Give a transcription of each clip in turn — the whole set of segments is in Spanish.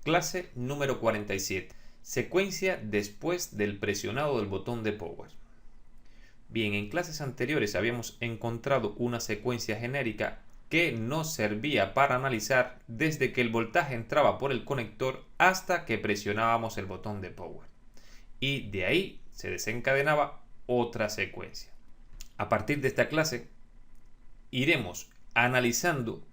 Clase número 47. Secuencia después del presionado del botón de power. Bien, en clases anteriores habíamos encontrado una secuencia genérica que nos servía para analizar desde que el voltaje entraba por el conector hasta que presionábamos el botón de power. Y de ahí se desencadenaba otra secuencia. A partir de esta clase iremos analizando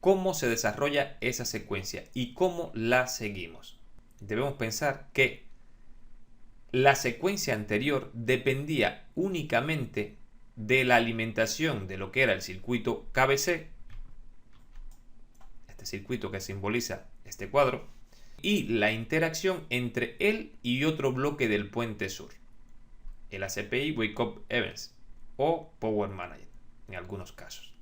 cómo se desarrolla esa secuencia y cómo la seguimos. Debemos pensar que la secuencia anterior dependía únicamente de la alimentación de lo que era el circuito KBC, este circuito que simboliza este cuadro, y la interacción entre él y otro bloque del puente sur, el ACPI Wake Up Events o Power Manager en algunos casos.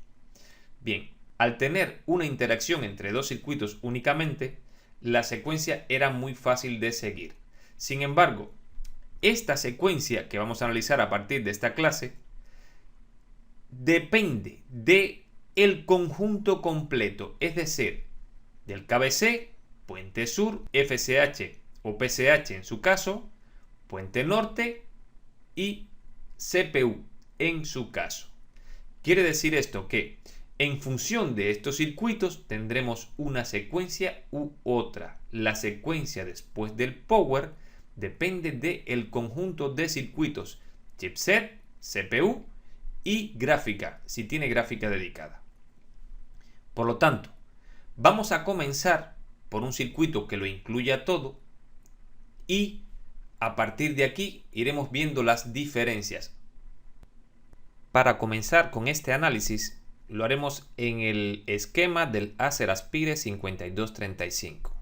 Bien, al tener una interacción entre dos circuitos únicamente, la secuencia era muy fácil de seguir. Sin embargo, esta secuencia que vamos a analizar a partir de esta clase depende del conjunto completo, es decir, del KBC, puente sur, FSH o PSH en su caso, puente norte y CPU en su caso. Quiere decir esto que en función de estos circuitos tendremos una secuencia u otra. La secuencia después del power depende del conjunto de circuitos chipset, CPU y gráfica, si tiene gráfica dedicada. Por lo tanto, vamos a comenzar por un circuito que lo incluya todo y a partir de aquí iremos viendo las diferencias. Para comenzar con este análisis, lo haremos en el esquema del Acer Aspire 5235.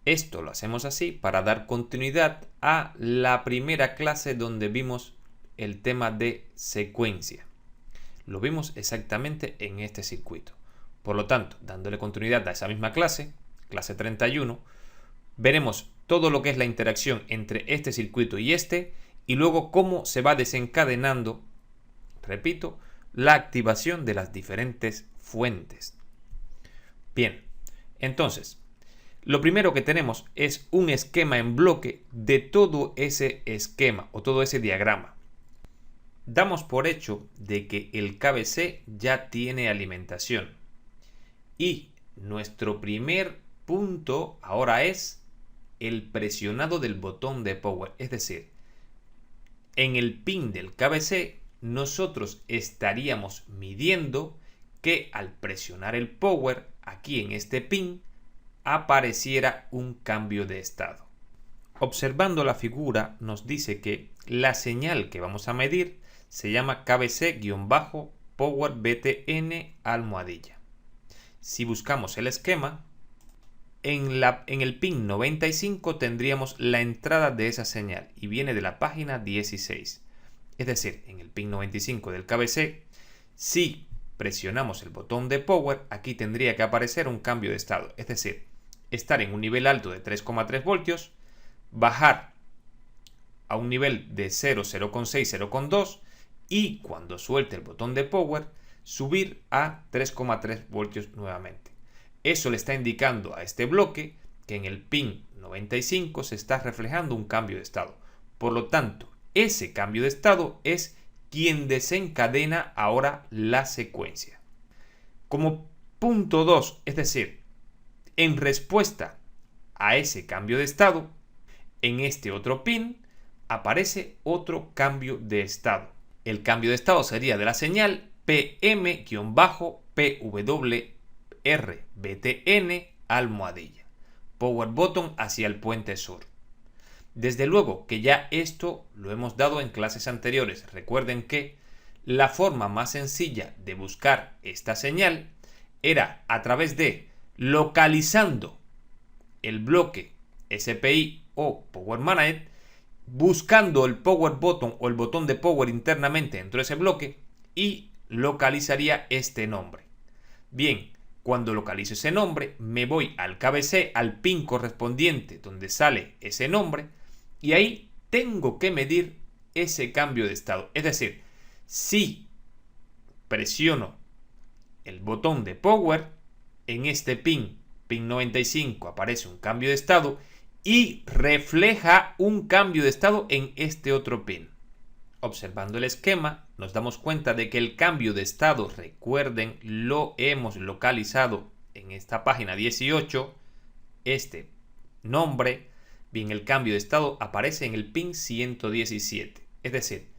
Esto lo hacemos así para dar continuidad a la primera clase donde vimos el tema de secuencia. Lo vimos exactamente en este circuito. Por lo tanto, dándole continuidad a esa misma clase, clase 31, veremos todo lo que es la interacción entre este circuito y luego cómo se va desencadenando, repito, la activación de las diferentes fuentes. Bien, entonces, lo primero que tenemos es un esquema en bloque de todo ese esquema o todo ese diagrama. Damos por hecho de que el KBC ya tiene alimentación y nuestro primer punto ahora es el presionado del botón de power, es decir, en el pin del KBC nosotros estaríamos midiendo que al presionar el power aquí en este pin apareciera un cambio de estado. Observando la figura nos dice que la señal que vamos a medir se llama KBC-Power BTN almohadilla. Si buscamos el esquema, en el pin 95 tendríamos la entrada de esa señal y viene de la página 16. Es decir, en el pin 95 del KBC, si presionamos el botón de power, aquí tendría que aparecer un cambio de estado. Es decir, estar en un nivel alto de 3,3 voltios, bajar a un nivel de 0, 0,6, 0,2 y cuando suelte el botón de power, subir a 3,3 voltios nuevamente. Eso le está indicando a este bloque que en el pin 95 se está reflejando un cambio de estado. Por lo tanto, ese cambio de estado es quien desencadena ahora la secuencia. Como punto 2, es decir, en respuesta a ese cambio de estado, en este otro pin aparece otro cambio de estado. El cambio de estado sería de la señal PM-PWRBTN almohadilla. Power button hacia el puente sur. Desde luego que ya esto lo hemos dado en clases anteriores. Recuerden que la forma más sencilla de buscar esta señal era a través de localizando el bloque SPI o Power Manager, buscando el Power Button o el botón de Power internamente dentro de ese bloque y localizaría este nombre. Bien, cuando localizo ese nombre, me voy al KBC, al pin correspondiente donde sale ese nombre, y ahí tengo que medir ese cambio de estado. Es decir, si presiono el botón de power en este pin pin 95 aparece un cambio de estado y refleja un cambio de estado en este otro pin. Observando el esquema, nos damos cuenta de que el cambio de estado, recuerden, lo hemos localizado en esta página 18, este nombre, bien, el cambio de estado aparece en el pin 117. Es decir,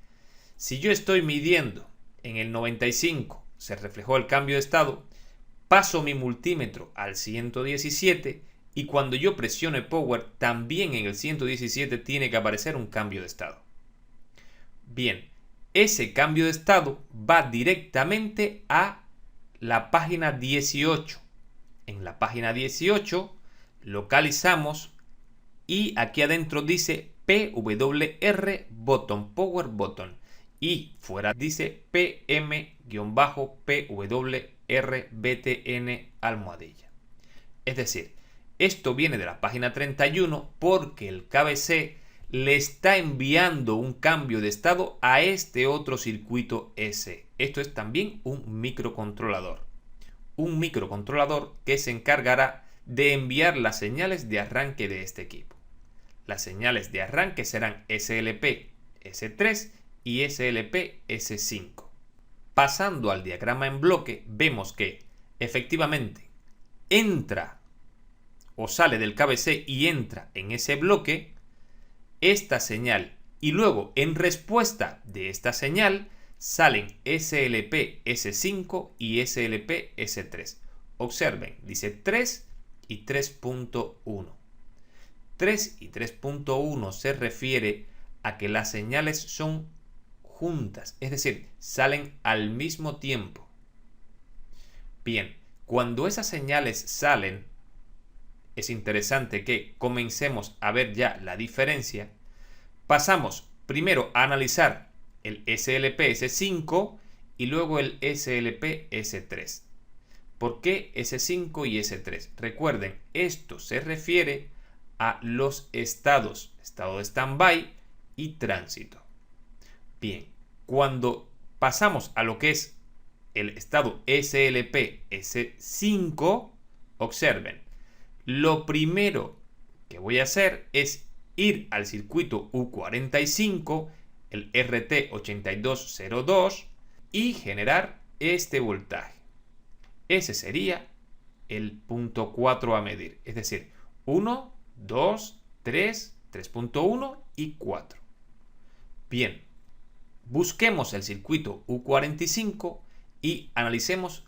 si yo estoy midiendo en el 95, se reflejó el cambio de estado, paso mi multímetro al 117 y cuando yo presione Power, también en el 117 tiene que aparecer un cambio de estado. Bien, ese cambio de estado va directamente a la página 18. En la página 18 localizamos y aquí adentro dice PWR Button, Power Button. Y fuera dice PM-PWR BTN almohadilla. Es decir, esto viene de la página 31 porque el KBC le está enviando un cambio de estado a este otro circuito S. Esto es también un microcontrolador. Un microcontrolador que se encargará de enviar las señales de arranque de este equipo. Las señales de arranque serán SLP S3 y SLP S5. Pasando al diagrama en bloque, vemos que efectivamente entra o sale del KBC y entra en ese bloque esta señal y luego en respuesta de esta señal salen SLP S5 y SLP S3. Observen, dice 3 y 3.1. 3 y 3.1 se refiere a que las señales son juntas, es decir, salen al mismo tiempo. Bien, cuando esas señales salen, es interesante que comencemos a ver ya la diferencia. Pasamos primero a analizar el SLP S5 y luego el SLP S3. ¿Por qué S5 y S3? Recuerden, esto se refiere a los estados, estado de stand-by y tránsito. Bien, cuando pasamos a lo que es el estado SLP S5, observen, lo primero que voy a hacer es ir al circuito U45, el RT8202, y generar este voltaje. Ese sería el punto 4 a medir, es decir, 1, 2, 3, 3.1 y 4. Bien, busquemos el circuito U45 y analicemos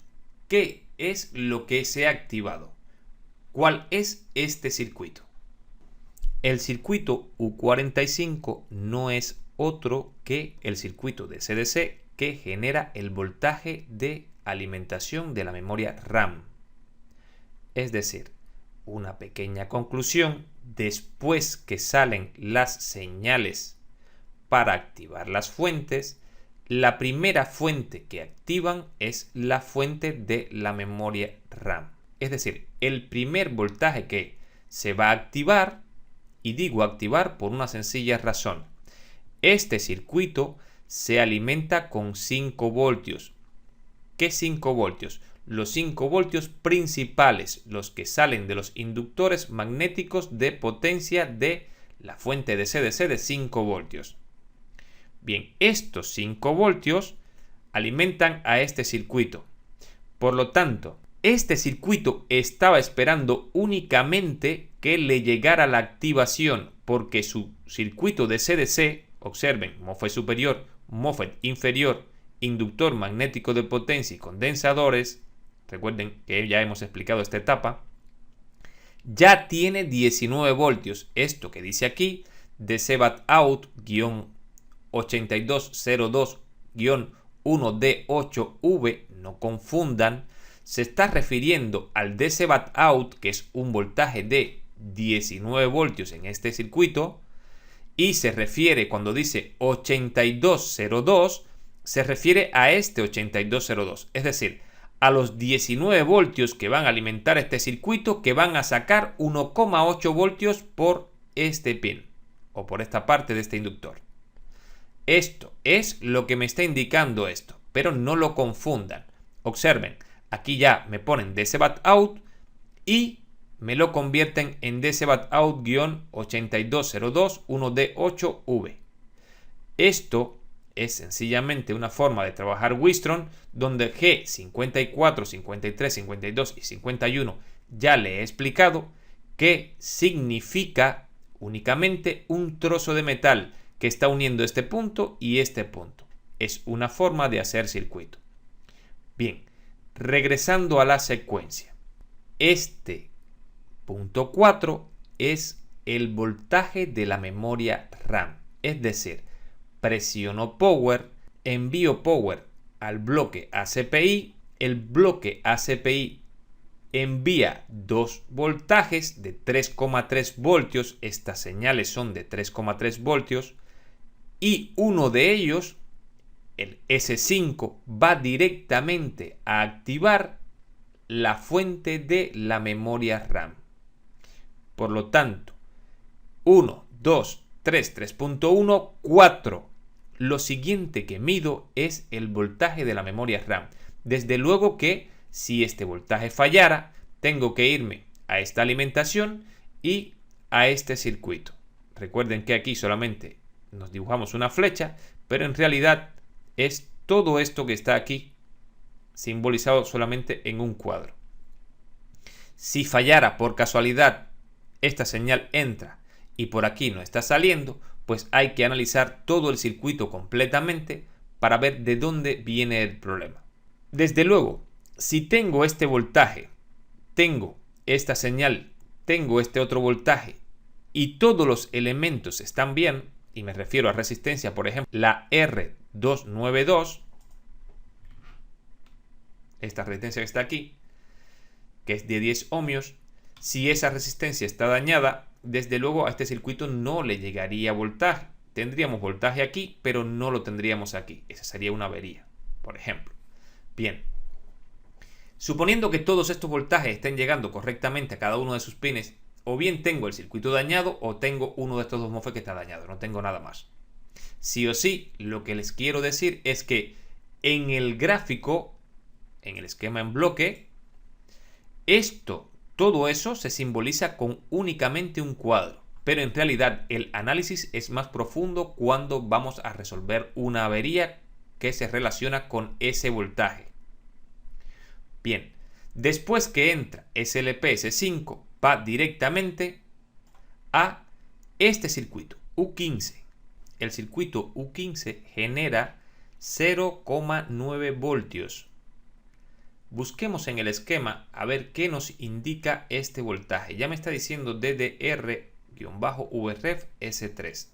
qué es lo que se ha activado. ¿Cuál es este circuito? El circuito U45 no es otro que el circuito de CDC que genera el voltaje de alimentación de la memoria RAM. Es decir, una pequeña conclusión, después que salen las señales para activar las fuentes, la primera fuente que activan es la fuente de la memoria RAM. Es decir, el primer voltaje que se va a activar, y digo activar por una sencilla razón. Este circuito se alimenta con 5 voltios. ¿Qué 5 voltios? Los 5 voltios principales, los que salen de los inductores magnéticos de potencia de la fuente de CDC de 5 voltios. Bien, estos 5 voltios alimentan a este circuito. Por lo tanto, este circuito estaba esperando únicamente que le llegara la activación porque su circuito de CDC, observen, MOSFET superior, MOSFET inferior, inductor magnético de potencia y condensadores, recuerden que ya hemos explicado esta etapa, ya tiene 19 voltios. Esto que dice aquí, DC-BAT out-8202-1D8V, no confundan, se está refiriendo al DC-BAT out, que es un voltaje de 19 voltios en este circuito, y se refiere, cuando dice 8202, se refiere a este 8202, es decir, a los 19 voltios que van a alimentar este circuito, que van a sacar 1,8 voltios por este pin, o por esta parte de este inductor. Esto es lo que me está indicando esto, pero no lo confundan. Observen, aquí ya me ponen DC-BAT out y me lo convierten en DCBAT-out-8202-1D8V. Esto es sencillamente una forma de trabajar Wistron donde G54, 53, 52 y 51 ya le he explicado que significa únicamente un trozo de metal que está uniendo este punto y este punto. Es una forma de hacer circuito. Bien, regresando a la secuencia. Este punto 4 es el voltaje de la memoria RAM. Es decir, presiono power, envío power al bloque ACPI. El bloque ACPI envía dos voltajes de 3,3 voltios. Estas señales son de 3,3 voltios. Y uno de ellos, el S5, va directamente a activar la fuente de la memoria RAM. Por lo tanto, 1, 2, 3, 3.1, 4. Lo siguiente que mido es el voltaje de la memoria RAM. Desde luego que si este voltaje fallara, tengo que irme a esta alimentación y a este circuito. Recuerden que aquí solamente nos dibujamos una flecha, pero en realidad es todo esto que está aquí simbolizado solamente en un cuadro. Si fallara por casualidad, esta señal entra y por aquí no está saliendo, pues hay que analizar todo el circuito completamente para ver de dónde viene el problema. Desde luego, si tengo este voltaje, tengo esta señal, tengo este otro voltaje y todos los elementos están bien, y me refiero a resistencia, por ejemplo, la R292, esta resistencia que está aquí, que es de 10 ohmios, si esa resistencia está dañada, desde luego a este circuito no le llegaría voltaje. Tendríamos voltaje aquí, pero no lo tendríamos aquí. Esa sería una avería, por ejemplo. Bien. Suponiendo que todos estos voltajes estén llegando correctamente a cada uno de sus pines, o bien tengo el circuito dañado o tengo uno de estos dos MOSFET que está dañado. No tengo nada más. Sí o sí, lo que les quiero decir es que en el gráfico, en el esquema en bloque, todo eso se simboliza con únicamente un cuadro, pero en realidad el análisis es más profundo cuando vamos a resolver una avería que se relaciona con ese voltaje. Bien, después que entra SLP S5, va directamente a este circuito U15. El circuito U15 genera 0,9 voltios. Busquemos en el esquema a ver qué nos indica este voltaje. Ya me está diciendo DDR-VREF S3.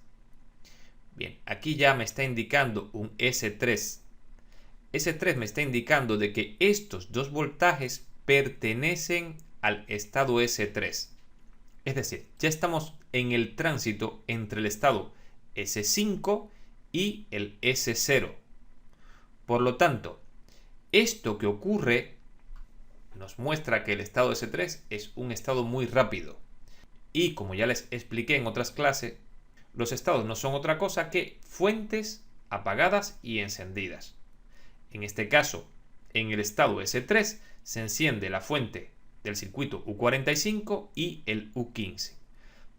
Bien, aquí ya me está indicando un S3. S3 me está indicando de que estos dos voltajes pertenecen al estado S3. Es decir, ya estamos en el tránsito entre el estado S5 y el S0. Por lo tanto, esto que ocurre nos muestra que el estado S3 es un estado muy rápido. Y como ya les expliqué en otras clases, los estados no son otra cosa que fuentes apagadas y encendidas. En este caso, en el estado S3 se enciende la fuente del circuito U45 y el U15.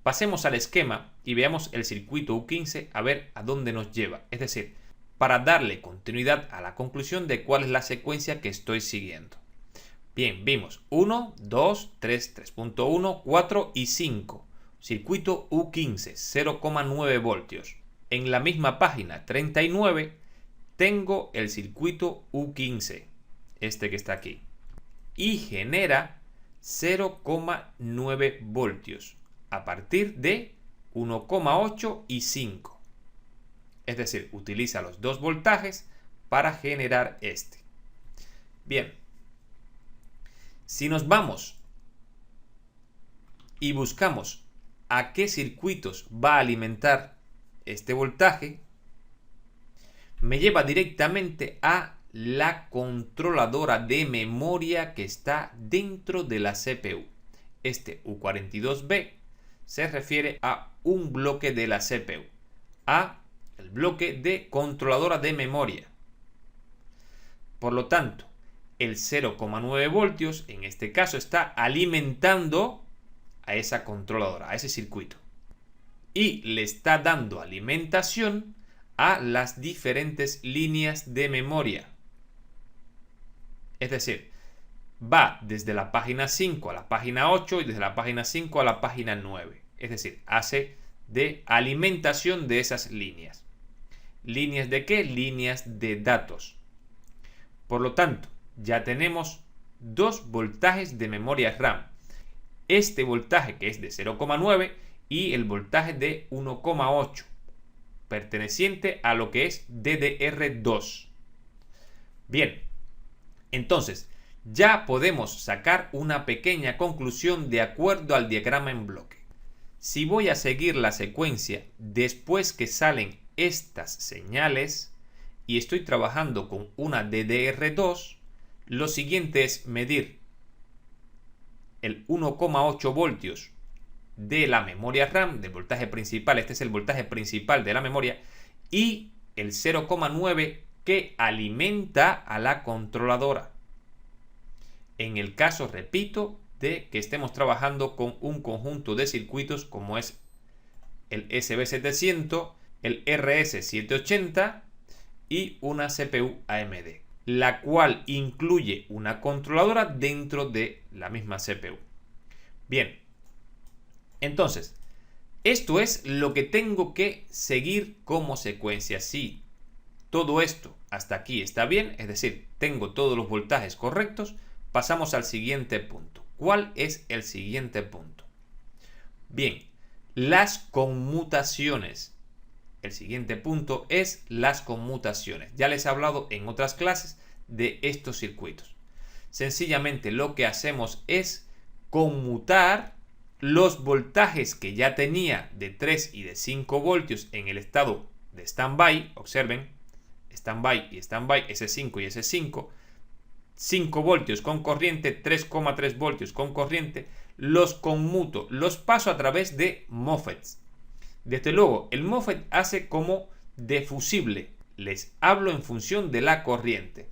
Pasemos al esquema y veamos el circuito U15 a ver a dónde nos lleva. Es decir, para darle continuidad a la conclusión de cuál es la secuencia que estoy siguiendo. Bien, vimos 1, 2, 3, 3.1, 4 y 5. Circuito U15, 0,9 voltios. En la misma página 39 tengo el circuito U15, este que está aquí. Y genera 0,9 voltios a partir de 1,8 y 5. Es decir, utiliza los dos voltajes para generar este. Bien, si nos vamos y buscamos a qué circuitos va a alimentar este voltaje, me lleva directamente a la controladora de memoria que está dentro de la CPU. Este U42B se refiere a un bloque de la CPU, a el bloque de controladora de memoria. Por lo tanto, el 0,9 voltios en este caso está alimentando a esa controladora, a ese circuito. Y le está dando alimentación a las diferentes líneas de memoria. Es decir, va desde la página 5 a la página 8 y desde la página 5 a la página 9. Es decir, hace de alimentación de esas líneas. ¿Líneas de qué? Líneas de datos. Por lo tanto, ya tenemos dos voltajes de memoria RAM. Este voltaje que es de 0,9 y el voltaje de 1,8, perteneciente a lo que es DDR2. Bien, entonces ya podemos sacar una pequeña conclusión de acuerdo al diagrama en bloque. Si voy a seguir la secuencia después que salen estas señales y estoy trabajando con una DDR2, lo siguiente es medir el 1,8 voltios de la memoria RAM, del voltaje principal, este es el voltaje principal de la memoria, y el 0,9 que alimenta a la controladora. En el caso, repito, de que estemos trabajando con un conjunto de circuitos como es el SB700, el RS780 y una CPU AMD, la cual incluye una controladora dentro de la misma CPU. Bien, entonces, esto es lo que tengo que seguir como secuencia. Si todo esto hasta aquí está bien, es decir, tengo todos los voltajes correctos, pasamos al siguiente punto. ¿Cuál es el siguiente punto? Bien, las conmutaciones. El siguiente punto es las conmutaciones. Ya les he hablado en otras clases de estos circuitos. Sencillamente lo que hacemos es conmutar los voltajes que ya tenía de 3 y de 5 voltios en el estado de standby. Observen, standby y standby, S5 y S5. 5 voltios con corriente, 3,3 voltios con corriente, los conmuto, los paso a través de MOSFETs. Desde luego, el MOSFET hace como de fusible. Les hablo en función de la corriente.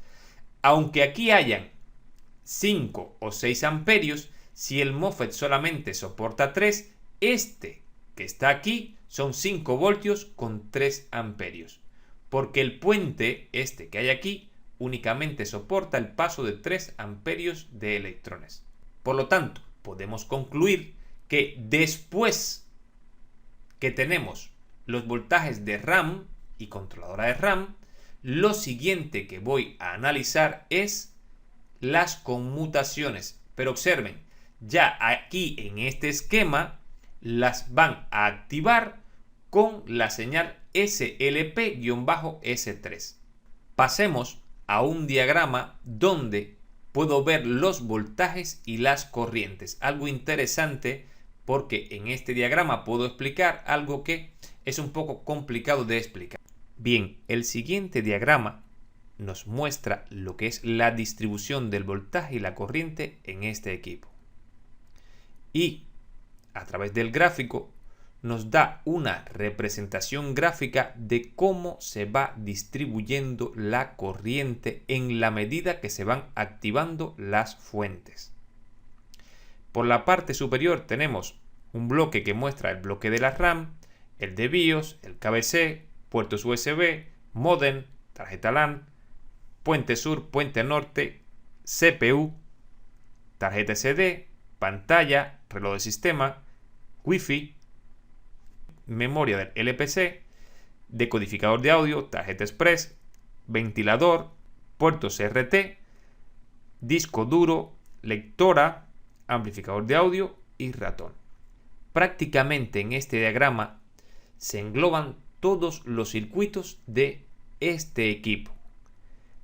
Aunque aquí hayan 5 o 6 amperios, si el MOSFET solamente soporta 3, este que está aquí son 5 voltios con 3 amperios. Porque el puente, este que hay aquí, únicamente soporta el paso de 3 amperios de electrones. Por lo tanto, podemos concluir que después que tenemos los voltajes de RAM y controladora de RAM, lo siguiente que voy a analizar es las conmutaciones. Pero observen, ya aquí en este esquema las van a activar con la señal SLP-S3. Pasemos a un diagrama donde puedo ver los voltajes y las corrientes. Algo interesante porque en este diagrama puedo explicar algo que es un poco complicado de explicar. Bien, el siguiente diagrama nos muestra lo que es la distribución del voltaje y la corriente en este equipo. Y a través del gráfico nos da una representación gráfica de cómo se va distribuyendo la corriente en la medida que se van activando las fuentes. Por la parte superior tenemos un bloque que muestra el bloque de la RAM, el de BIOS, el KBC, puertos USB, módem, tarjeta LAN, puente sur, puente norte, CPU, tarjeta SD, pantalla, reloj de sistema, Wi-Fi, memoria del LPC, decodificador de audio, tarjeta express, ventilador, puertos CRT, disco duro, lectora, amplificador de audio y ratón. Prácticamente en este diagrama se engloban todos los circuitos de este equipo.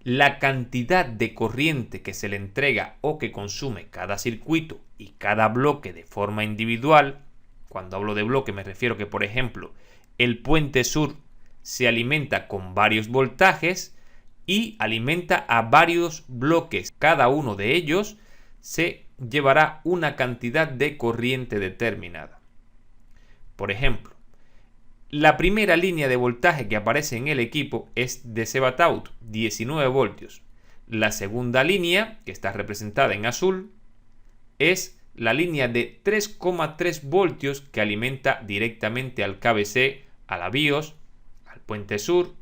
La cantidad de corriente que se le entrega o que consume cada circuito y cada bloque de forma individual. Cuando hablo de bloque me refiero que, por ejemplo, el puente sur se alimenta con varios voltajes y alimenta a varios bloques. Cada uno de ellos se llevará una cantidad de corriente determinada. Por ejemplo, la primera línea de voltaje que aparece en el equipo es de CBAT-OUT, 19 voltios. La segunda línea, que está representada en azul, es la línea de 3,3 voltios que alimenta directamente al KBC, a la BIOS, al puente sur.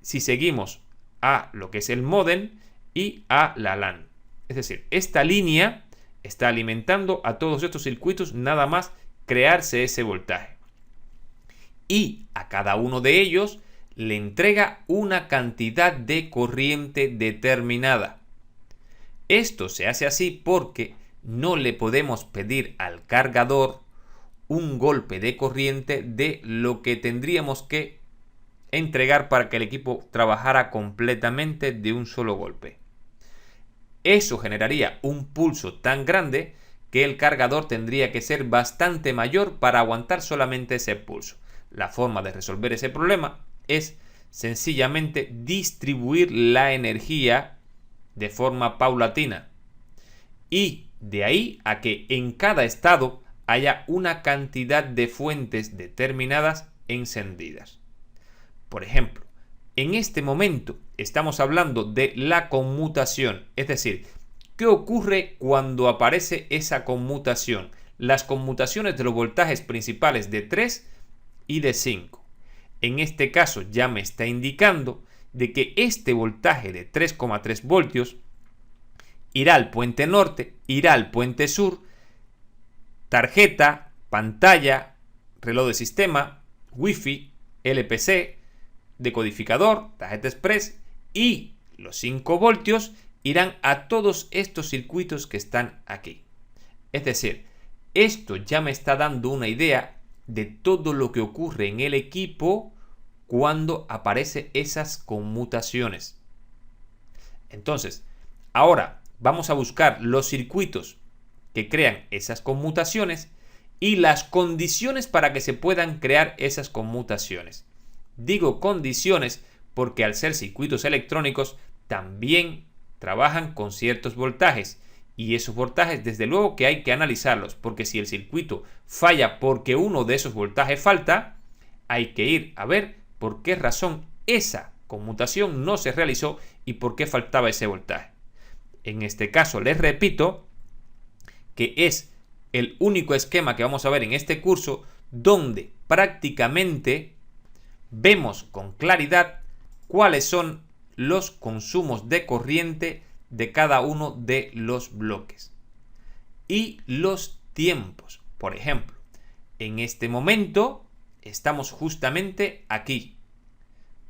Si seguimos a lo que es el módem y a la LAN. Es decir, esta línea está alimentando a todos estos circuitos nada más crearse ese voltaje. Y a cada uno de ellos le entrega una cantidad de corriente determinada. Esto se hace así porque no le podemos pedir al cargador un golpe de corriente de lo que tendríamos que entregar para que el equipo trabajara completamente de un solo golpe. Eso generaría un pulso tan grande que el cargador tendría que ser bastante mayor para aguantar solamente ese pulso. La forma de resolver ese problema es sencillamente distribuir la energía de forma paulatina. Y de ahí a que en cada estado haya una cantidad de fuentes determinadas encendidas. Por ejemplo, en este momento estamos hablando de la conmutación, es decir, ¿qué ocurre cuando aparece esa conmutación? Las conmutaciones de los voltajes principales de 3 y de 5. En este caso ya me está indicando de que este voltaje de 3,3 voltios irá al puente norte, irá al puente sur, tarjeta, pantalla, reloj de sistema, Wi-Fi, LPC, decodificador, tarjeta express y los 5 voltios irán a todos estos circuitos que están aquí. Es decir, esto ya me está dando una idea de todo lo que ocurre en el equipo cuando aparecen esas conmutaciones. Entonces, ahora vamos a buscar los circuitos que crean esas conmutaciones y las condiciones para que se puedan crear esas conmutaciones. Digo condiciones porque al ser circuitos electrónicos también trabajan con ciertos voltajes y esos voltajes desde luego que hay que analizarlos, porque si el circuito falla porque uno de esos voltajes falta, hay que ir a ver por qué razón esa conmutación no se realizó y por qué faltaba ese voltaje. En este caso les repito que es el único esquema que vamos a ver en este curso donde prácticamente vemos con claridad cuáles son los consumos de corriente de cada uno de los bloques y los tiempos. Por ejemplo, en este momento estamos justamente aquí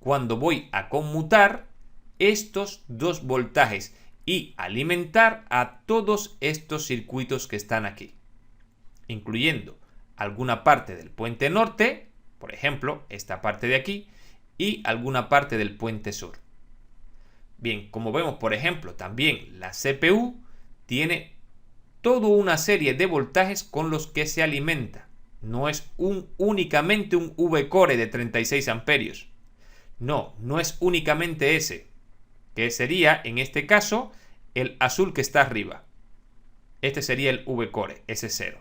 cuando voy a conmutar estos dos voltajes y alimentar a todos estos circuitos que están aquí, incluyendo alguna parte del puente norte, por ejemplo, esta parte de aquí, y alguna parte del puente sur. Bien, como vemos, por ejemplo, también la CPU tiene toda una serie de voltajes con los que se alimenta. No es únicamente un V-Core de 36 amperios. No, no es únicamente ese, que sería, en este caso, el azul que está arriba. Este sería el V-Core, S0.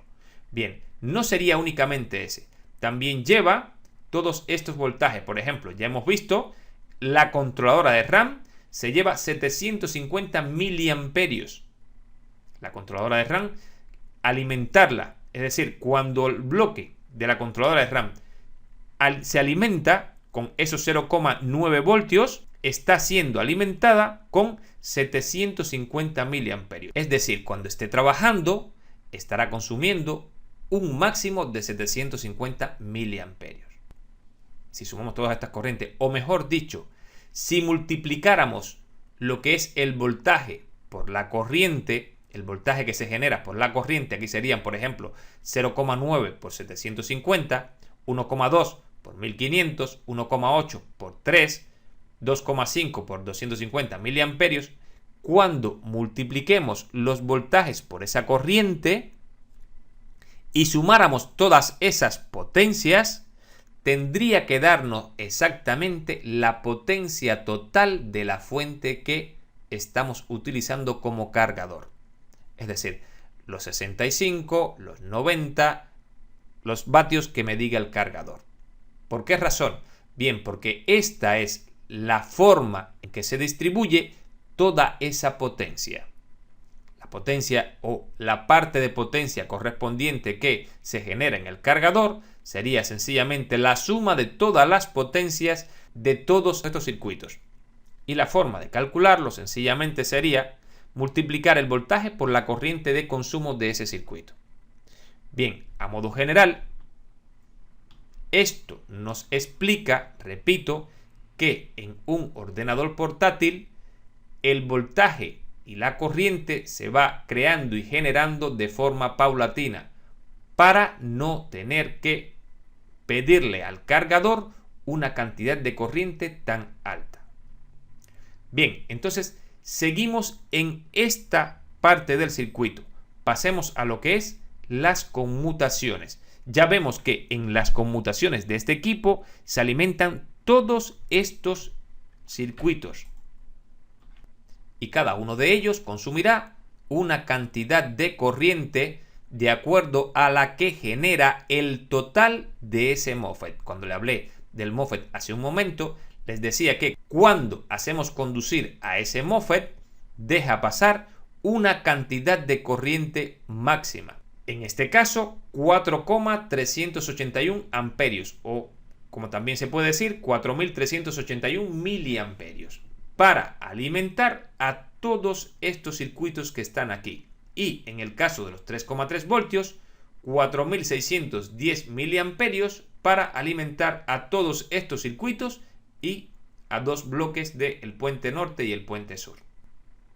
Bien, no sería únicamente ese. También lleva todos estos voltajes. Por ejemplo, ya hemos visto, la controladora de RAM se lleva 750 miliamperios. La controladora de RAM, alimentarla, es decir, cuando el bloque de la controladora de RAM se alimenta con esos 0,9 voltios, está siendo alimentada con 750 miliamperios. Es decir, cuando esté trabajando, estará consumiendo un máximo de 750 miliamperios. Si sumamos todas estas corrientes, o mejor dicho, si multiplicáramos lo que es el voltaje por la corriente, el voltaje que se genera por la corriente, aquí serían, por ejemplo, 0,9 por 750, 1,2 por 1500, 1,8 por 3, 2,5 por 250 miliamperios. Cuando multipliquemos los voltajes por esa corriente y sumáramos todas esas potencias, tendría que darnos exactamente la potencia total de la fuente que estamos utilizando como cargador. Es decir, los 65, los 90, los vatios que me diga el cargador. ¿Por qué razón? Bien, porque esta es la forma en que se distribuye toda esa potencia. La potencia o la parte de potencia correspondiente que se genera en el cargador sería sencillamente la suma de todas las potencias de todos estos circuitos. Y la forma de calcularlo sencillamente sería multiplicar el voltaje por la corriente de consumo de ese circuito. Bien, a modo general, esto nos explica, repito, que en un ordenador portátil el voltaje y la corriente se va creando y generando de forma paulatina para no tener que pedirle al cargador una cantidad de corriente tan alta. Bien, entonces seguimos en esta parte del circuito. Pasemos a lo que es las conmutaciones. Ya vemos que en las conmutaciones de este equipo se alimentan todos estos circuitos y cada uno de ellos consumirá una cantidad de corriente de acuerdo a la que genera el total de ese MOSFET. Cuando le hablé del MOSFET hace un momento, les decía que cuando hacemos conducir a ese MOSFET, deja pasar una cantidad de corriente máxima. En este caso, 4,381 amperios o, como también se puede decir, 4.381 miliamperios para alimentar a todos estos circuitos que están aquí. Y en el caso de los 3,3 voltios, 4.610 miliamperios para alimentar a todos estos circuitos y a dos bloques del puente norte y el puente sur.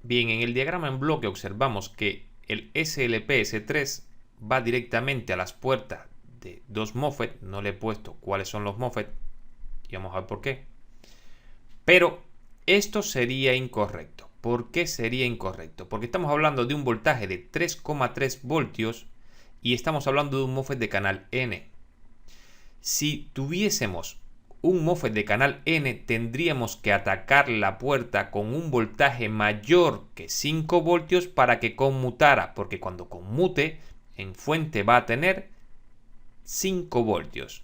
Bien, en el diagrama en bloque observamos que el SLP-S3 va directamente a las puertas de dos MOSFET. No le he puesto cuáles son los MOSFET y vamos a ver por qué. Pero esto sería incorrecto. ¿Por qué sería incorrecto? Porque estamos hablando de un voltaje de 3,3 voltios y estamos hablando de un MOSFET de canal N. Si tuviésemos un MOSFET de canal N, tendríamos que atacar la puerta con un voltaje mayor que 5 voltios para que conmutara, porque cuando conmute en fuente va a tener 5 voltios.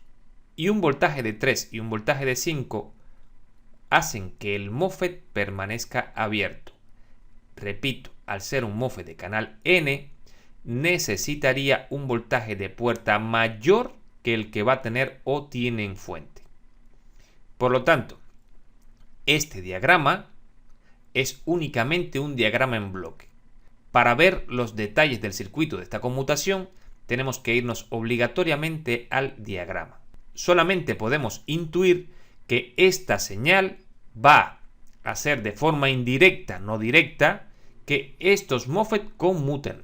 Y un voltaje de 3 y un voltaje de 5 hacen que el MOSFET permanezca abierto. Repito, al ser un MOSFET de canal N, necesitaría un voltaje de puerta mayor que el que va a tener o tiene en fuente. Por lo tanto, este diagrama es únicamente un diagrama en bloque. Para ver los detalles del circuito de esta conmutación, tenemos que irnos obligatoriamente al diagrama. Solamente podemos intuir que esta señal va a ser de forma indirecta, no directa, que estos MOSFET conmuten.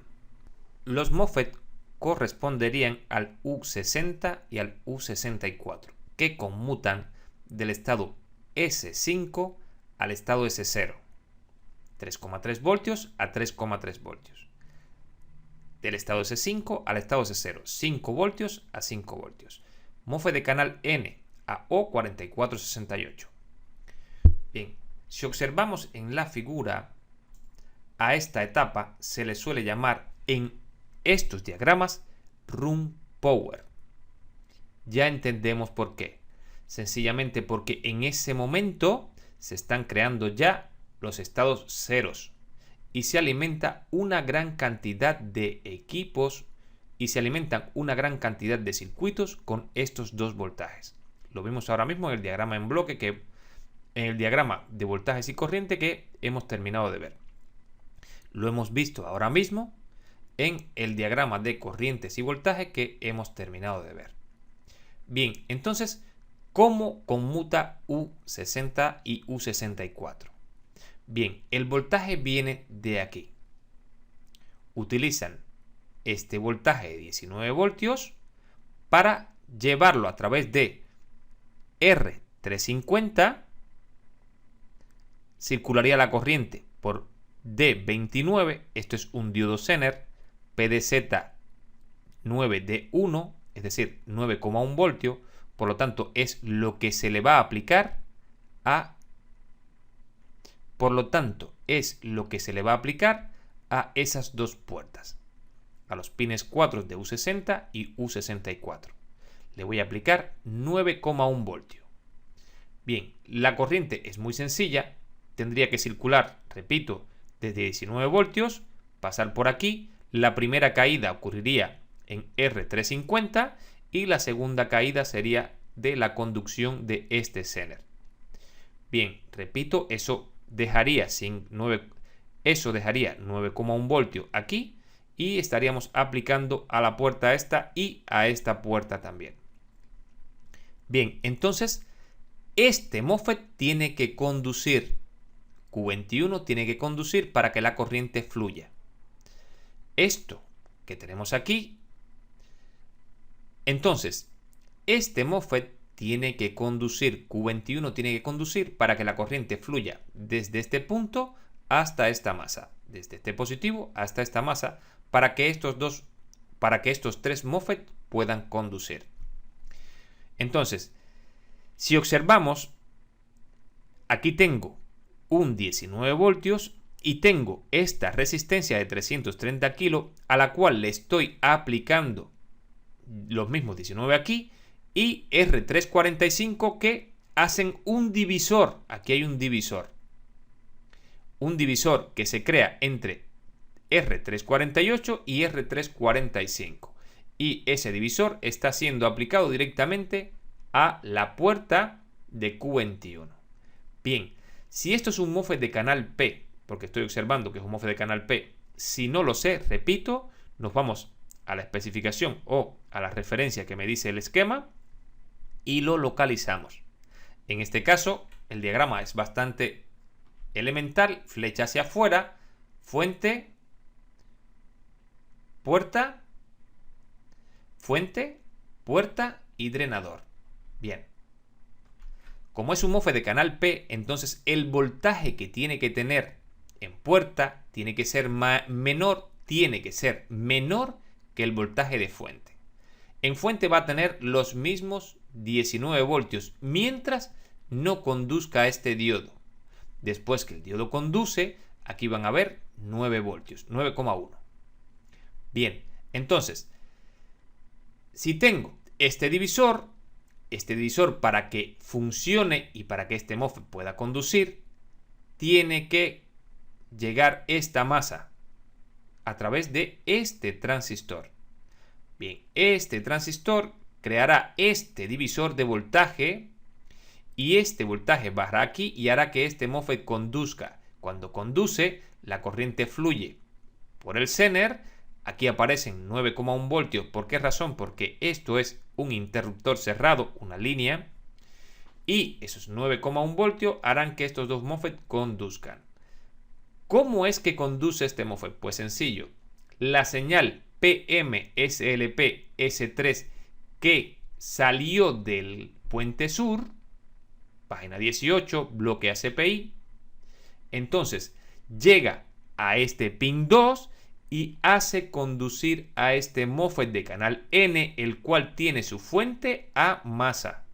Los MOSFET corresponderían al U60 y al U64, que conmutan del estado S5 al estado S0. 3,3 voltios a 3,3 voltios. Del estado S5 al estado S0. 5 voltios a 5 voltios. MOSFET de canal N a O4468. Bien, si observamos en la figura, a esta etapa se le suele llamar en estos diagramas Run Power. Ya entendemos por qué. Sencillamente porque en ese momento se están creando ya los estados ceros y se alimenta una gran cantidad de equipos y se alimentan una gran cantidad de circuitos con estos dos voltajes. Lo vimos ahora mismo en el diagrama en bloque, en el diagrama de voltajes y corriente que hemos terminado de ver. Lo hemos visto ahora mismo en el diagrama de corrientes y voltaje que hemos terminado de ver. Bien, entonces, ¿cómo conmuta U60 y U64? Bien, el voltaje viene de aquí. Utilizan este voltaje de 19 voltios para llevarlo a través de R350. Circularía la corriente por D29. Esto es un diodo Zener PDZ9D1, es decir, 9,1 voltio. Por lo tanto, es lo que se le va a aplicar a esas dos puertas, a los pines 4 de U60 y U64. Le voy a aplicar 9,1 voltio. Bien, la corriente es muy sencilla. Tendría que circular, repito, desde 19 voltios pasar por aquí. La primera caída ocurriría en R350 y la segunda caída sería de la conducción de este Zener. Bien, repito, eso dejaría 9,1 voltios aquí y estaríamos aplicando a la puerta esta y a esta puerta también. Bien, entonces este MOSFET tiene que conducir, Q21 tiene que conducir para que la corriente fluya. Esto que tenemos aquí, entonces este MOSFET tiene que conducir, Q21 tiene que conducir para que la corriente fluya desde este punto hasta esta masa, desde este positivo hasta esta masa, para que estos tres MOSFET puedan conducir. Entonces, si observamos, aquí tengo un 19 voltios y tengo esta resistencia de 330 kilos a la cual le estoy aplicando los mismos 19 aquí y R345 que hacen un divisor. Aquí hay un divisor que se crea entre R348 y R345 y ese divisor está siendo aplicado directamente a la puerta de Q21. Bien, si esto es un MOSFET de canal P, porque estoy observando que es un MOSFET de canal P, si no lo sé, repito, nos vamos a la especificación o a la referencia que me dice el esquema y lo localizamos. En este caso, el diagrama es bastante elemental, flecha hacia afuera, fuente, puerta, y drenador. Bien. Como es un MOSFET de canal P, entonces el voltaje que tiene que tener en puerta tiene que ser menor que el voltaje de fuente. En fuente va a tener los mismos 19 voltios mientras no conduzca este diodo. Después que el diodo conduce, aquí van a ver 9 voltios, 9,1. Bien, entonces, si tengo este divisor para que funcione y para que este MOSFET pueda conducir, tiene que llegar esta masa a través de este transistor. Bien, este transistor creará este divisor de voltaje y este voltaje bajará aquí y hará que este MOSFET conduzca. Cuando conduce, la corriente fluye por el Zener. Aquí aparecen 9,1 voltios. ¿Por qué razón? Porque esto es un interruptor cerrado, una línea. Y esos 9,1 voltios harán que estos dos MOSFET conduzcan. ¿Cómo es que conduce este MOSFET? Pues sencillo. La señal PM-SLP S3 que salió del puente sur, página 18, bloque ACPI, entonces llega a este pin 2 y hace conducir a este MOSFET de canal N, el cual tiene su fuente a masa.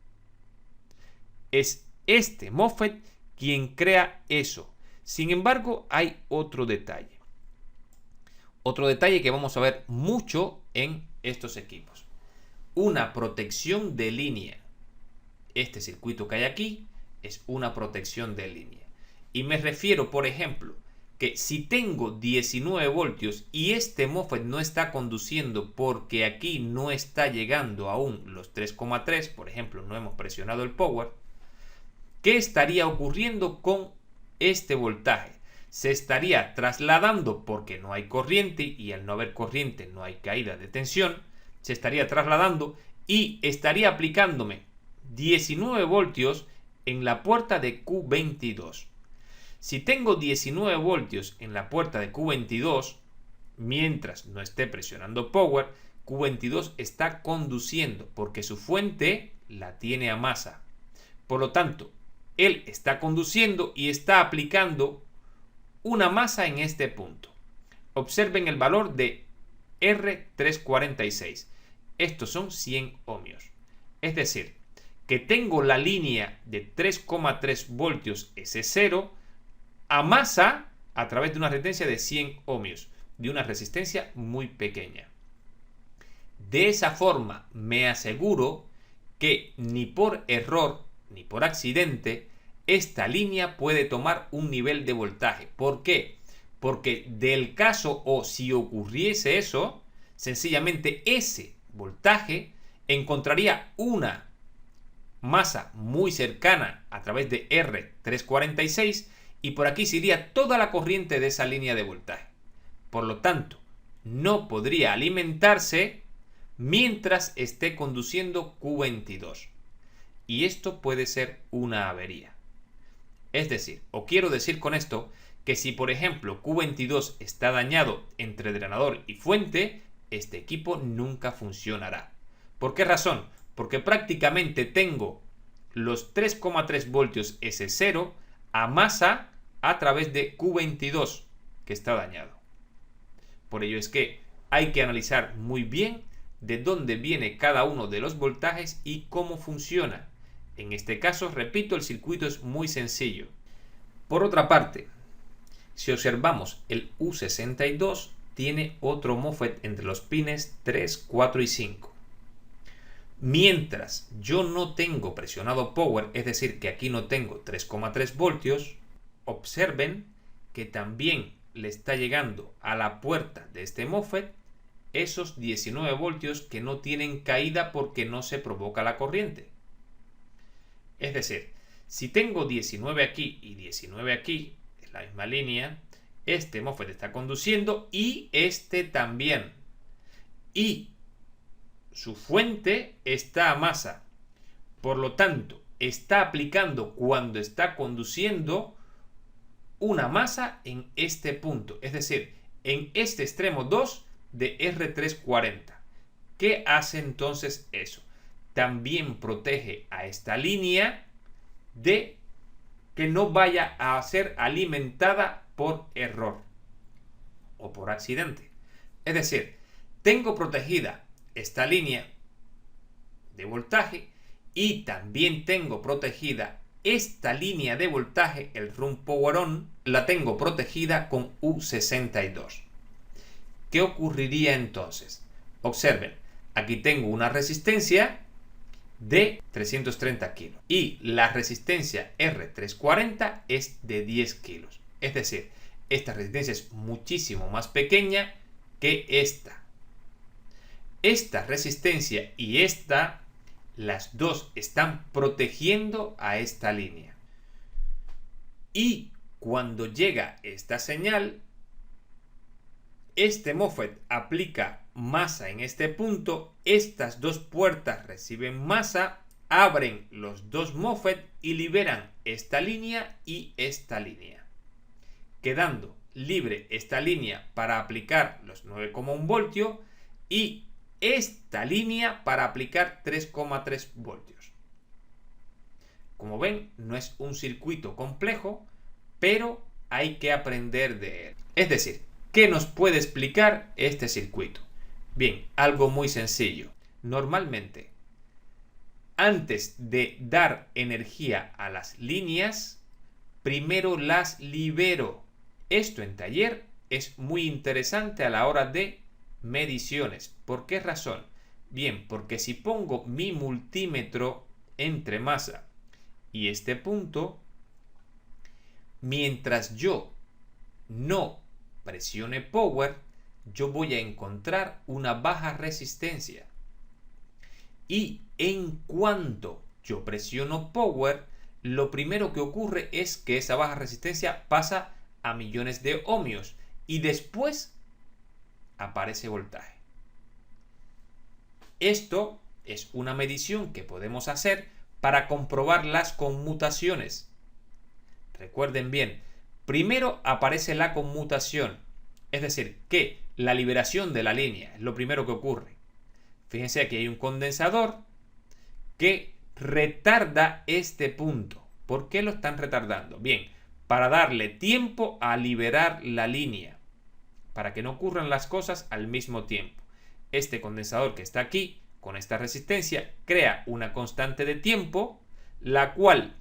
Es este MOSFET quien crea eso. Sin embargo, hay otro detalle. Otro detalle que vamos a ver mucho en estos equipos. Una protección de línea. Este circuito que hay aquí es una protección de línea. Y me refiero, por ejemplo, que si tengo 19 voltios y este MOSFET no está conduciendo porque aquí no está llegando aún los 3,3, por ejemplo, no hemos presionado el power, ¿qué estaría ocurriendo con este voltaje? Se estaría trasladando porque no hay corriente y al no haber corriente no hay caída de tensión, se estaría trasladando y estaría aplicándome 19 voltios en la puerta de Q22. Si tengo 19 voltios en la puerta de Q22, mientras no esté presionando power, Q22 está conduciendo porque su fuente la tiene a masa. Por lo tanto, él está conduciendo y está aplicando una masa en este punto. Observen el valor de R346. Estos son 100 ohmios. Es decir, que tengo la línea de 3,3 voltios S0 a masa a través de una resistencia de 100 ohmios, de una resistencia muy pequeña. De esa forma me aseguro que ni por error ni por accidente esta línea puede tomar un nivel de voltaje. ¿Por qué? porque del caso o si ocurriese eso, sencillamente ese voltaje encontraría una masa muy cercana a través de R346 y por aquí se iría toda la corriente de esa línea de voltaje. Por lo tanto, no podría alimentarse mientras esté conduciendo Q22. Y esto puede ser una avería. Es decir, o quiero decir con esto que si por ejemplo Q22 está dañado entre drenador y fuente, este equipo nunca funcionará. ¿Por qué razón? Porque prácticamente tengo los 3,3 voltios S0 a masa a través de Q22 que está dañado. Por ello es que hay que analizar muy bien de dónde viene cada uno de los voltajes y cómo funciona. En este caso, repito, el circuito es muy sencillo. Por otra parte, si observamos el U62 tiene otro MOSFET entre los pines 3, 4 y 5. Mientras yo no tengo presionado power, es decir, que aquí no tengo 3,3 voltios, observen que también le está llegando a la puerta de este MOSFET esos 19 voltios que no tienen caída porque no se provoca la corriente. Es decir, si tengo 19 aquí y 19 aquí, en la misma línea, este MOSFET está conduciendo y este también. Y su fuente está a masa. Por lo tanto, está aplicando cuando está conduciendo una masa en este punto. Es decir, en este extremo 2 de R340. ¿Qué hace entonces eso? También protege a esta línea de que no vaya a ser alimentada por error o por accidente. Es decir, tengo protegida esta línea de voltaje y también tengo protegida esta línea de voltaje, el Run Power On, la tengo protegida con U62. ¿Qué ocurriría entonces? Observen, aquí tengo una resistencia de 330 kilos y la resistencia R340 es de 10 kilos. Es decir, esta resistencia es muchísimo más pequeña que esta. Esta resistencia y esta, las dos están protegiendo a esta línea. Y cuando llega esta señal, este MOSFET aplica masa en este punto, estas dos puertas reciben masa, abren los dos MOSFET y liberan esta línea y esta línea, quedando libre esta línea para aplicar los 9,1 voltios y esta línea para aplicar 3,3 voltios. Como ven, no es un circuito complejo, pero hay que aprender de él. Es decir, ¿qué nos puede explicar este circuito? Bien, algo muy sencillo. Normalmente, antes de dar energía a las líneas, primero las libero. Esto en taller es muy interesante a la hora de mediciones. ¿Por qué razón? Bien, porque si pongo mi multímetro entre masa y este punto, mientras yo no presione power, yo voy a encontrar una baja resistencia. Y en cuanto yo presiono power, lo primero que ocurre es que esa baja resistencia pasa a millones de ohmios y después aparece voltaje. Esto es una medición que podemos hacer para comprobar las conmutaciones. Recuerden bien, primero aparece la conmutación, es decir, que la liberación de la línea es lo primero que ocurre. Fíjense aquí hay un condensador que retarda este punto. ¿Por qué lo están retardando? Bien, para darle tiempo a liberar la línea, para que no ocurran las cosas al mismo tiempo. Este condensador que está aquí, con esta resistencia, crea una constante de tiempo, la cual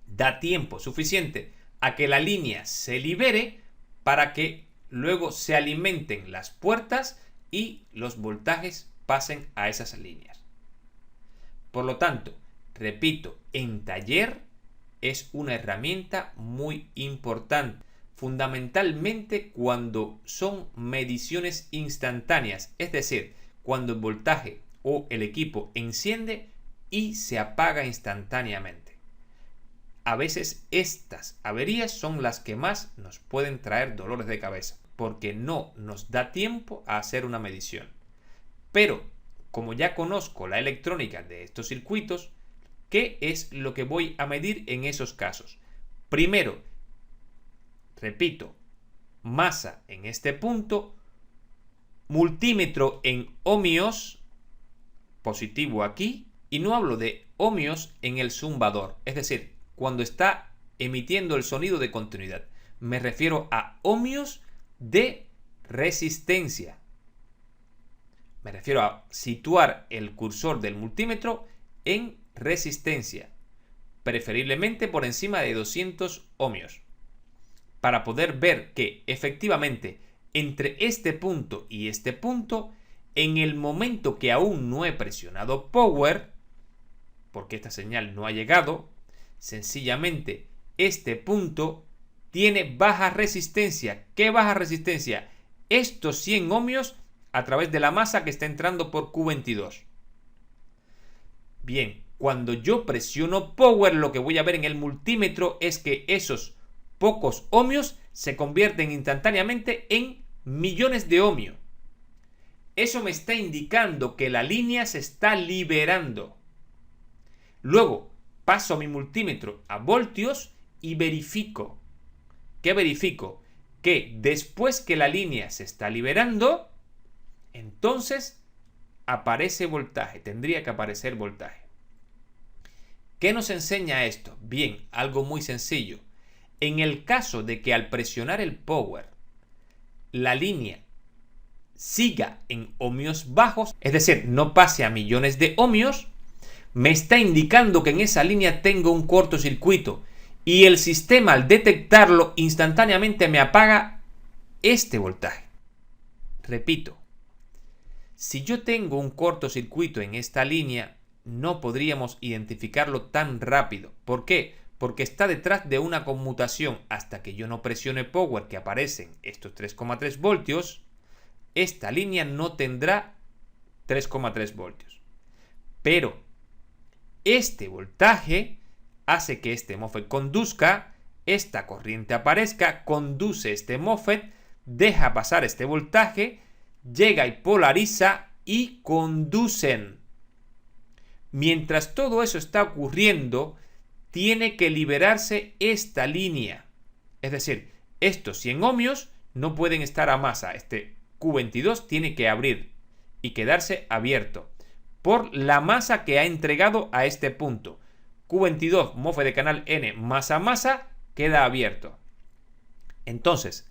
da tiempo suficiente a que la línea se libere para que luego se alimenten las puertas y los voltajes pasen a esas líneas. Por lo tanto, repito, en taller es una herramienta muy importante. fundamentalmente cuando son mediciones instantáneas, es decir, cuando el voltaje o el equipo enciende y se apaga instantáneamente. A veces estas averías son las que más nos pueden traer dolores de cabeza, porque no nos da tiempo a hacer una medición. Pero, como ya conozco la electrónica de estos circuitos, ¿qué es lo que voy a medir en esos casos? Primero, repito, masa en este punto, multímetro en ohmios, positivo aquí, y no hablo de ohmios en el zumbador, es decir, cuando está emitiendo el sonido de continuidad. Me refiero a ohmios de resistencia. Me refiero a situar el cursor del multímetro en resistencia, preferiblemente por encima de 200 ohmios, para poder ver que efectivamente entre este punto y este punto, en el momento que aún no he presionado power, porque esta señal no ha llegado, sencillamente este punto tiene baja resistencia. ¿Qué baja resistencia? Estos 100 ohmios a través de la masa que está entrando por Q22. Bien, cuando yo presiono power, lo que voy a ver en el multímetro es que esos pocos ohmios se convierten instantáneamente en millones de ohmios. Eso me está indicando que la línea se está liberando. Luego paso mi multímetro a voltios y verifico. ¿Qué verifico? Que después que la línea se está liberando, entonces aparece voltaje. Tendría que aparecer voltaje. ¿Qué nos enseña esto? Bien, algo muy sencillo. En el caso de que al presionar el power la línea siga en ohmios bajos, es decir, no pase a millones de ohmios, me está indicando que en esa línea tengo un cortocircuito y el sistema al detectarlo instantáneamente me apaga este voltaje. Repito, si yo tengo un cortocircuito en esta línea, no podríamos identificarlo tan rápido. ¿Por qué? Porque está detrás de una conmutación. Hasta que yo no presione power, que aparecen estos 3,3 voltios, esta línea no tendrá 3,3 voltios. Pero este voltaje hace que este MOSFET conduzca, esta corriente aparezca, conduce este MOSFET, deja pasar este voltaje, llega y polariza y conducen. Mientras todo eso está ocurriendo, tiene que liberarse esta línea. Es decir, estos 100 ohmios no pueden estar a masa. Este Q22 tiene que abrir y quedarse abierto por la masa que ha entregado a este punto. Q22, MOSFET de canal N, masa, queda abierto. Entonces,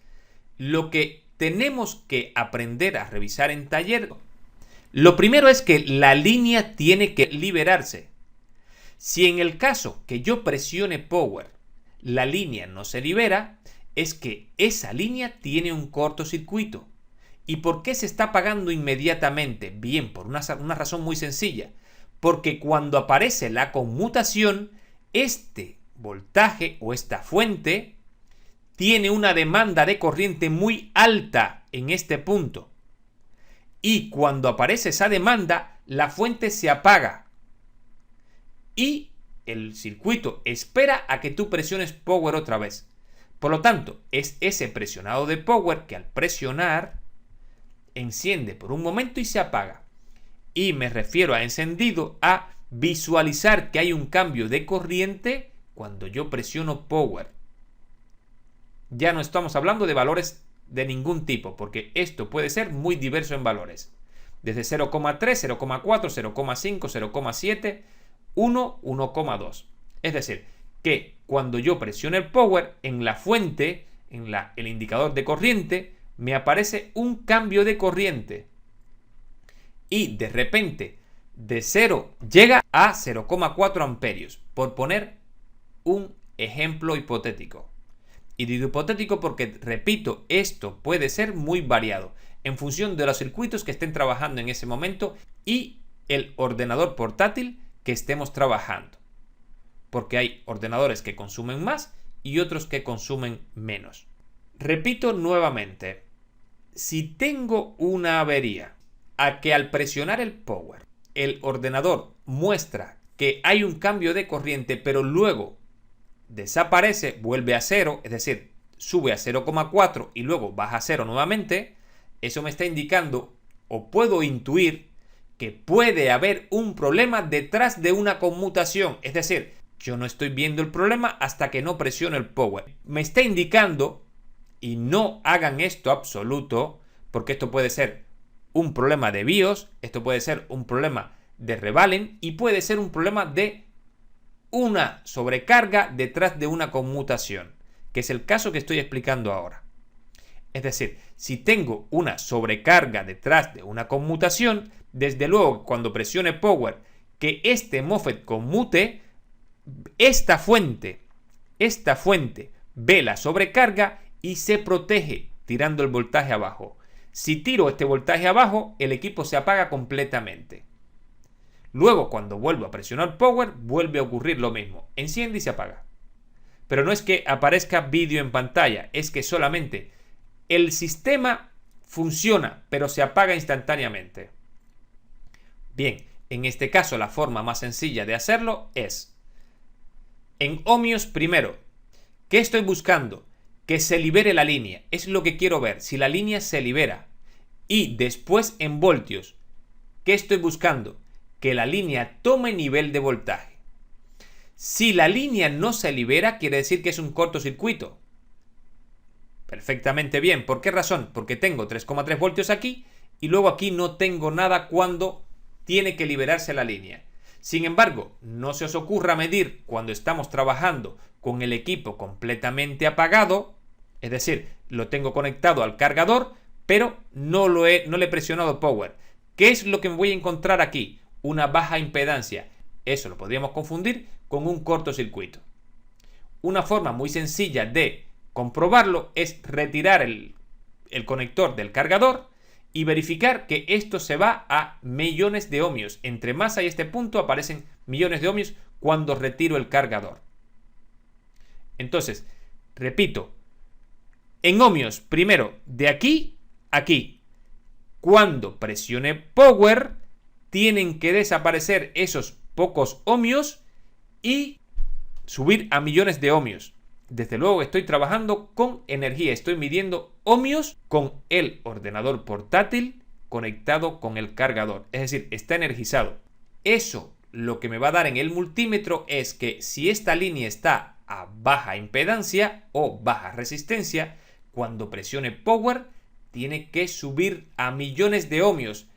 lo que tenemos que aprender a revisar en taller, lo primero es que la línea tiene que liberarse. Si en el caso que yo presione power, la línea no se libera, es que esa línea tiene un cortocircuito. ¿Y por qué se está apagando inmediatamente? Bien, por una razón muy sencilla. Porque cuando aparece la conmutación, este voltaje o esta fuente tiene una demanda de corriente muy alta en este punto. Y cuando aparece esa demanda, la fuente se apaga. Y el circuito espera a que tú presiones power otra vez. Por lo tanto, es ese presionado de power que al presionar enciende por un momento y se apaga. Y me refiero a encendido a visualizar que hay un cambio de corriente cuando yo presiono power. Ya no estamos hablando de valores de ningún tipo, porque esto puede ser muy diverso en valores. Desde 0,3, 0,4, 0,5, 0,7, 1, 1,2. Es decir, que cuando yo presiono el power, en la fuente, en el indicador de corriente, me aparece un cambio de corriente. Y de repente, de 0 llega a 0,4 amperios, por poner un ejemplo hipotético. Y digo hipotético porque, repito, esto puede ser muy variado en función de los circuitos que estén trabajando en ese momento y el ordenador portátil que estemos trabajando. Porque hay ordenadores que consumen más y otros que consumen menos. Repito nuevamente, si tengo una avería a que al presionar el power, el ordenador muestra que hay un cambio de corriente, pero luego desaparece, vuelve a cero, es decir, sube a 0,4 y luego baja a cero nuevamente, eso me está indicando o puedo intuir que puede haber un problema detrás de una conmutación. Es decir, yo no estoy viendo el problema hasta que no presiono el power. Me está indicando, y no hagan esto absoluto, porque esto puede ser un problema de BIOS, esto puede ser un problema de rebalance y puede ser un problema de una sobrecarga detrás de una conmutación, que es el caso que estoy explicando ahora. Es decir, si tengo una sobrecarga detrás de una conmutación, desde luego cuando presione power que este MOSFET conmute, esta fuente ve la sobrecarga y se protege tirando el voltaje abajo. Si tiro este voltaje abajo, el equipo se apaga completamente. Luego, cuando vuelvo a presionar power, vuelve a ocurrir lo mismo. Enciende y se apaga. Pero no es que aparezca vídeo en pantalla, es que solamente el sistema funciona, pero se apaga instantáneamente. Bien, en este caso la forma más sencilla de hacerlo es, en ohmios primero, ¿qué estoy buscando? Que se libere la línea, es lo que quiero ver, si la línea se libera. Y después en voltios, ¿qué estoy buscando? Que la línea tome nivel de voltaje. Si la línea no se libera, quiere decir que es un cortocircuito. Perfectamente bien. ¿Por qué razón? Porque tengo 3,3 voltios aquí y luego aquí no tengo nada cuando tiene que liberarse la línea. Sin embargo, no se os ocurra medir cuando estamos trabajando con el equipo completamente apagado, es decir, lo tengo conectado al cargador, pero no le he presionado power. ¿Qué es lo que me voy a encontrar aquí? Una baja impedancia. Eso lo podríamos confundir con un cortocircuito. Una forma muy sencilla de comprobarlo es retirar el conector del cargador y verificar que esto se va a millones de ohmios. Entre más hay este punto, aparecen millones de ohmios cuando retiro el cargador. Entonces, repito, en ohmios, primero, de aquí a aquí. Cuando presione power, tienen que desaparecer esos pocos ohmios y subir a millones de ohmios. Desde luego estoy trabajando con energía, estoy midiendo ohmios con el ordenador portátil conectado con el cargador, es decir, está energizado. Eso lo que me va a dar en el multímetro es que si esta línea está a baja impedancia o baja resistencia, cuando presione power tiene que subir a millones de ohmios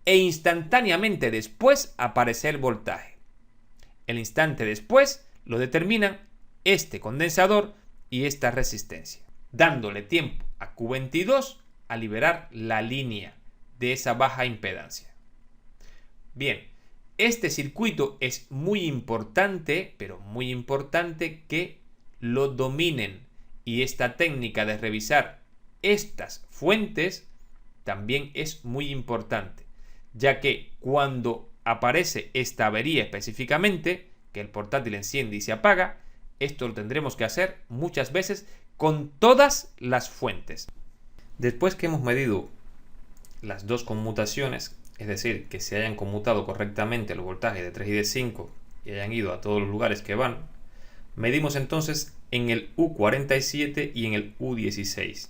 e instantáneamente después aparece el voltaje. El instante después lo determinan este condensador y esta resistencia, dándole tiempo a Q22 a liberar la línea de esa baja impedancia. Bien, este circuito es muy importante, pero muy importante que lo dominen, y esta técnica de revisar estas fuentes también es muy importante, ya que cuando aparece esta avería específicamente, que el portátil enciende y se apaga, esto lo tendremos que hacer muchas veces con todas las fuentes. Después que hemos medido las dos conmutaciones, es decir, que se hayan conmutado correctamente los voltajes de 3 y de 5 y hayan ido a todos los lugares que van, medimos entonces en el U47 y en el U16.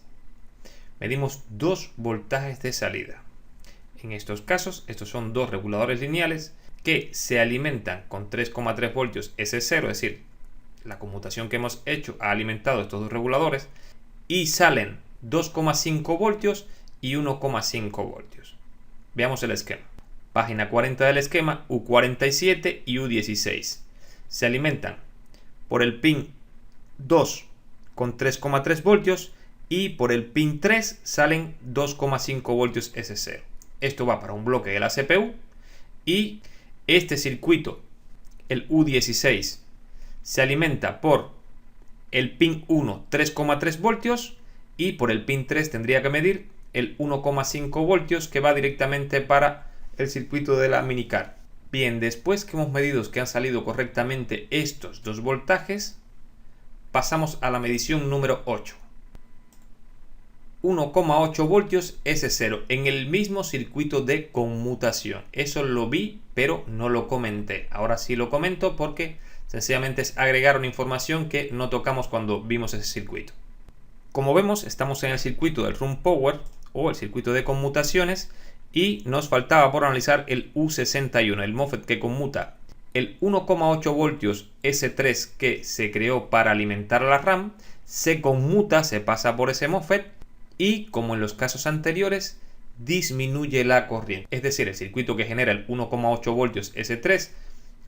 Medimos dos voltajes de salida. En estos casos, estos son dos reguladores lineales que se alimentan con 3,3 voltios S0, es decir, la conmutación que hemos hecho ha alimentado estos dos reguladores, y salen 2,5 voltios y 1,5 voltios. Veamos el esquema. Página 40 del esquema, U47 y U16. Se alimentan por el pin 2 con 3,3 voltios y por el pin 3 salen 2,5 voltios S0. Esto va para un bloque de la CPU y este circuito, el U16, se alimenta por el pin 1 3,3 voltios y por el pin 3 tendría que medir el 1,5 voltios que va directamente para el circuito de la miniCAR. Bien, después que hemos medido que han salido correctamente estos dos voltajes, pasamos a la medición número 8. 1,8 voltios S0 en el mismo circuito de conmutación. Eso lo vi, pero no lo comenté. Ahora sí lo comento porque sencillamente es agregar una información que no tocamos cuando vimos ese circuito. Como vemos, estamos en el circuito del Room Power o el circuito de conmutaciones y nos faltaba por analizar el U61, el MOSFET que conmuta el 1,8 voltios S3 que se creó para alimentar la RAM, se conmuta, se pasa por ese MOSFET y, como en los casos anteriores, disminuye la corriente. Es decir, el circuito que genera el 1,8 voltios S3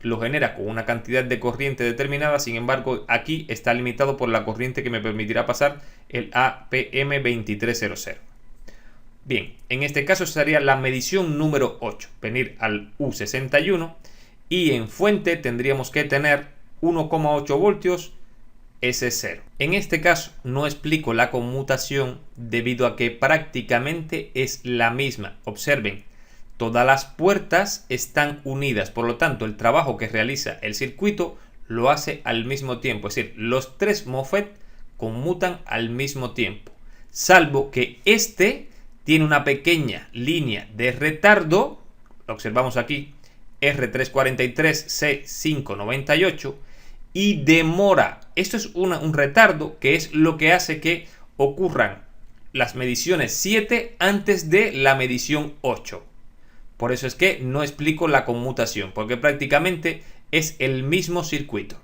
lo genera con una cantidad de corriente determinada, sin embargo aquí está limitado por la corriente que me permitirá pasar el APM2300. Bien, en este caso sería la medición número 8, venir al U61 y en fuente tendríamos que tener 1,8 voltios S0. En este caso no explico la conmutación debido a que prácticamente es la misma. Observen, todas las puertas están unidas, por lo tanto el trabajo que realiza el circuito lo hace al mismo tiempo, es decir, los tres MOSFET conmutan al mismo tiempo, salvo que este tiene una pequeña línea de retardo, lo observamos aquí, R343C598, y demora. Esto es un retardo que es lo que hace que ocurran las mediciones 7 antes de la medición 8. Por eso es que no explico la conmutación, porque prácticamente es el mismo circuito.